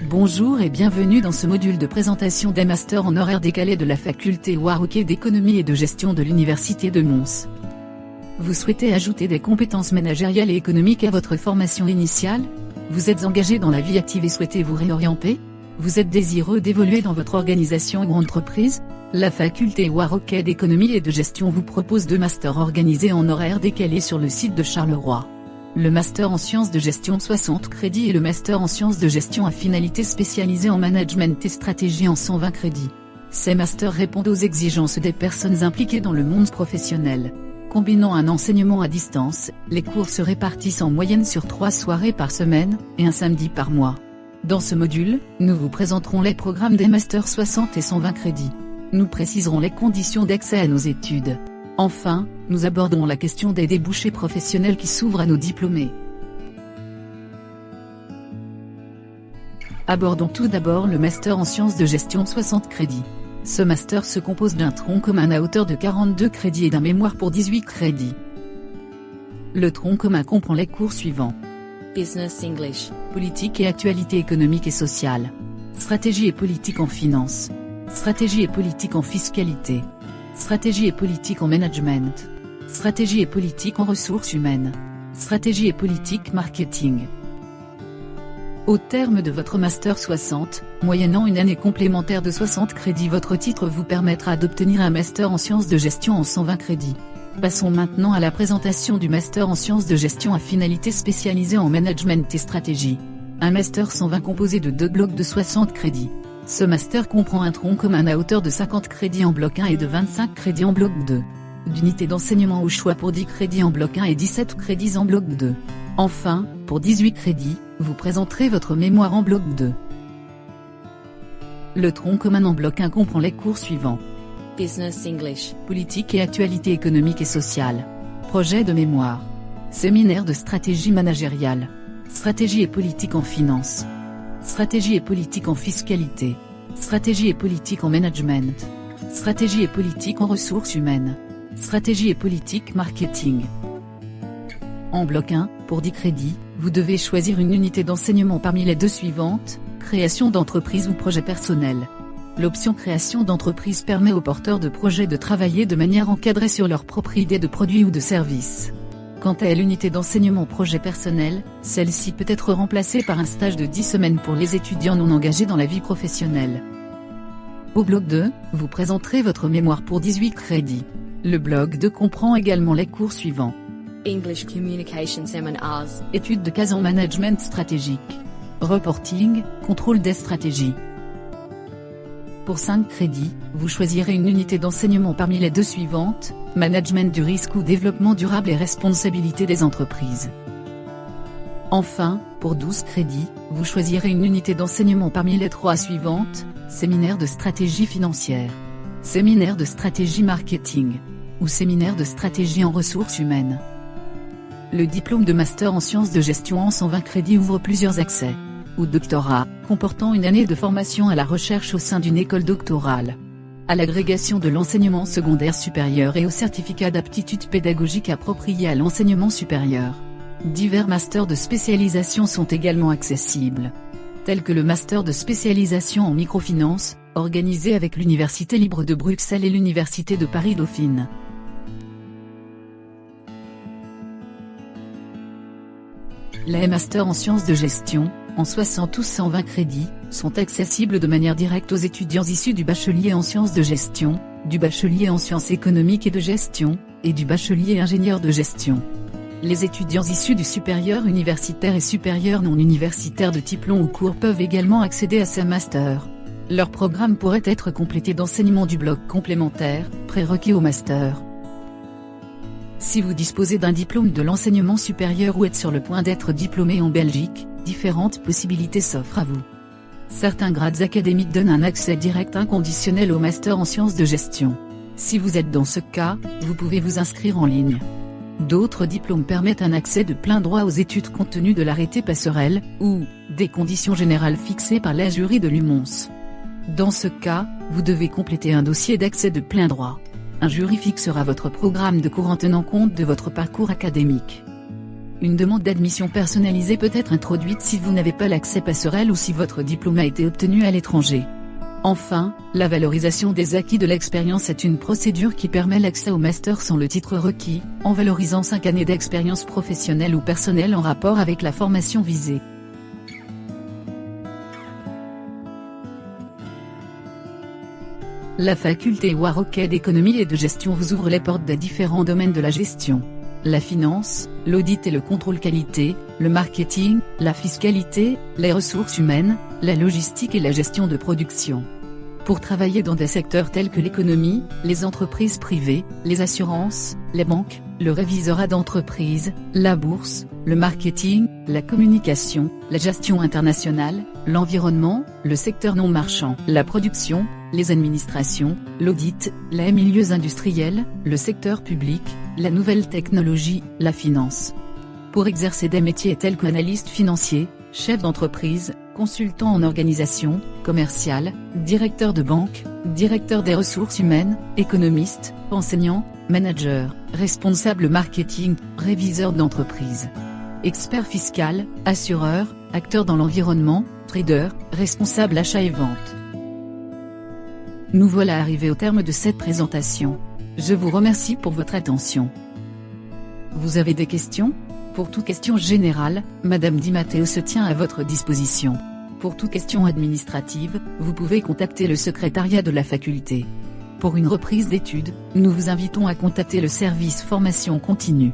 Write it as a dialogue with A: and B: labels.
A: Bonjour et bienvenue dans ce module de présentation des masters en horaire décalé de la faculté Warwick d'économie et de gestion de l'Université de Mons. Vous souhaitez ajouter des compétences managériales et économiques à votre formation initiale? Vous êtes engagé dans la vie active et souhaitez vous réorienter? Vous êtes désireux d'évoluer dans votre organisation ou entreprise? La faculté Warwick d'économie et de gestion vous propose 2 masters organisés en horaire décalé sur le site de Charleroi. Le master en sciences de gestion 60 crédits et le master en sciences de gestion à finalité spécialisée en management et stratégie en 120 crédits. Ces masters répondent aux exigences des personnes impliquées dans le monde professionnel. Combinant un enseignement à distance, les cours se répartissent en moyenne sur 3 soirées par semaine, et un samedi par mois. Dans ce module, nous vous présenterons les programmes des masters 60 et 120 crédits. Nous préciserons les conditions d'accès à nos études. Enfin, nous aborderons la question des débouchés professionnels qui s'ouvrent à nos diplômés. Abordons tout d'abord le master en sciences de gestion 60 crédits. Ce master se compose d'un tronc commun à hauteur de 42 crédits et d'un mémoire pour 18 crédits. Le tronc commun comprend les cours suivants.
B: Business English,
A: Politique et actualité économique et sociale. Stratégie et politique en finance. Stratégie et politique en fiscalité. Stratégie et politique en management. Stratégie et politique en ressources humaines. Stratégie et politique marketing. Au terme de votre Master 60, moyennant une année complémentaire de 60 crédits, votre titre vous permettra d'obtenir un Master en sciences de gestion en 120 crédits. Passons maintenant à la présentation du Master en sciences de gestion à finalité spécialisée en management et stratégie. Un Master 120 composé de 2 blocs de 60 crédits. Ce master comprend un tronc commun à hauteur de 50 crédits en bloc 1 et de 25 crédits en bloc 2. D'unités d'enseignement au choix pour 10 crédits en bloc 1 et 17 crédits en bloc 2. Enfin, pour 18 crédits, vous présenterez votre mémoire en bloc 2. Le tronc commun en bloc 1 comprend les cours suivants.
B: Business English,
A: Politique et actualité économique et sociale. Projet de mémoire. Séminaire de stratégie managériale. Stratégie et politique en finance. Stratégie et politique en fiscalité. Stratégie et politique en management. Stratégie et politique en ressources humaines. Stratégie et politique marketing. En bloc 1, pour 10 crédits, vous devez choisir une unité d'enseignement parmi les 2 suivantes, création d'entreprise ou projet personnel. L'option création d'entreprise permet aux porteurs de projets de travailler de manière encadrée sur leur propre idée de produit ou de service. Quant à l'unité d'enseignement projet personnel, celle-ci peut être remplacée par un stage de 10 semaines pour les étudiants non engagés dans la vie professionnelle. Au bloc 2, vous présenterez votre mémoire pour 18 crédits. Le bloc 2 comprend également les cours suivants.
B: English Communication Seminars,
A: Études de cas en management stratégique. Reporting, contrôle des stratégies. Pour 5 crédits, vous choisirez une unité d'enseignement parmi les 2 suivantes, management du risque ou développement durable et responsabilité des entreprises. Enfin, pour 12 crédits, vous choisirez une unité d'enseignement parmi les 3 suivantes, séminaire de stratégie financière, séminaire de stratégie marketing, ou séminaire de stratégie en ressources humaines. Le diplôme de master en sciences de gestion en 120 crédits ouvre plusieurs accès. Ou doctorat, comportant une année de formation à la recherche au sein d'une école doctorale. À l'agrégation de l'enseignement secondaire supérieur et au certificat d'aptitude pédagogique approprié à l'enseignement supérieur. Divers masters de spécialisation sont également accessibles. Tels que le master de spécialisation en microfinance, organisé avec l'Université libre de Bruxelles et l'Université de Paris-Dauphine. Les masters en sciences de gestion, en 60 ou 120 crédits, sont accessibles de manière directe aux étudiants issus du bachelier en sciences de gestion, du bachelier en sciences économiques et de gestion, et du bachelier ingénieur de gestion. Les étudiants issus du supérieur universitaire et supérieur non universitaire de type long ou court peuvent également accéder à ces masters. Leur programme pourrait être complété d'enseignement du bloc complémentaire, prérequis au master. Si vous disposez d'un diplôme de l'enseignement supérieur ou êtes sur le point d'être diplômé en Belgique, différentes possibilités s'offrent à vous. Certains grades académiques donnent un accès direct inconditionnel au master en sciences de gestion. Si vous êtes dans ce cas, vous pouvez vous inscrire en ligne. D'autres diplômes permettent un accès de plein droit aux études compte tenu de l'arrêté passerelle, ou des conditions générales fixées par la jury de l'UMONS. Dans ce cas, vous devez compléter un dossier d'accès de plein droit. Un jury fixera votre programme de cours en tenant compte de votre parcours académique. Une demande d'admission personnalisée peut être introduite si vous n'avez pas l'accès passerelle ou si votre diplôme a été obtenu à l'étranger. Enfin, la valorisation des acquis de l'expérience est une procédure qui permet l'accès au master sans le titre requis, en valorisant 5 années d'expérience professionnelle ou personnelle en rapport avec la formation visée. La faculté Warroquet d'économie et de gestion vous ouvre les portes des différents domaines de la gestion. La finance, l'audit et le contrôle qualité, le marketing, la fiscalité, les ressources humaines, la logistique et la gestion de production. Pour travailler dans des secteurs tels que l'économie, les entreprises privées, les assurances, les banques, le révisorat d'entreprise, la bourse, le marketing, la communication, la gestion internationale, l'environnement, le secteur non marchand, la production, les administrations, l'audit, les milieux industriels, le secteur public, la nouvelle technologie, la finance. Pour exercer des métiers tels qu'analyste financier, chef d'entreprise, consultant en organisation, commercial, directeur de banque, directeur des ressources humaines, économiste, enseignant, manager, responsable marketing, réviseur d'entreprise, expert fiscal, assureur, acteur dans l'environnement, trader, responsable achat et vente. Nous voilà arrivés au terme de cette présentation. Je vous remercie pour votre attention. Vous avez des questions ? Pour toute question générale, Madame Di Matteo se tient à votre disposition. Pour toute question administrative, vous pouvez contacter le secrétariat de la faculté. Pour une reprise d'études, nous vous invitons à contacter le service formation continue.